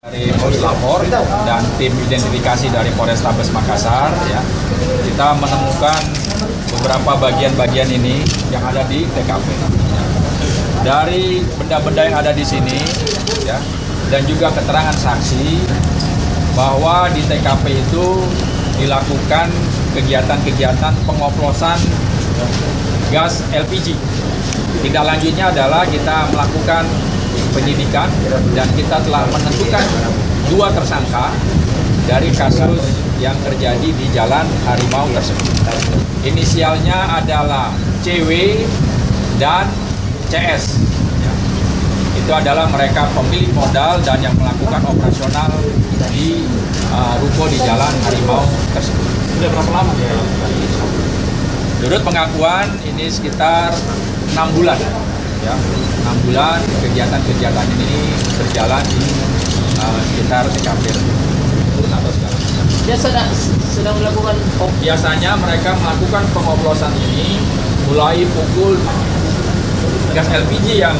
Dari Puslapor dan tim identifikasi dari Polrestabes Makassar, ya, kita menemukan beberapa bagian-bagian ini yang ada di TKP. Ya. Dari benda-benda yang ada di sini, ya, dan juga keterangan saksi bahwa di TKP itu dilakukan kegiatan-kegiatan pengoplosan gas LPG. Tindak lanjutnya adalah kita melakukan penyidikan dan kita telah menentukan 2 tersangka dari kasus yang terjadi di Jalan Harimau tersebut. Inisialnya adalah CW dan CS. Ya. Itu adalah mereka pemilik modal dan yang melakukan operasional di ruko di Jalan Harimau tersebut. Sudah berapa lama ya? Menurut pengakuan ini sekitar 6 bulan. Ya, 6 bulan kegiatan-kegiatan ini berjalan di sekitar TKP. Dia sedang melakukan. Biasanya mereka melakukan pengoplosan ini mulai pukul gas LPG yang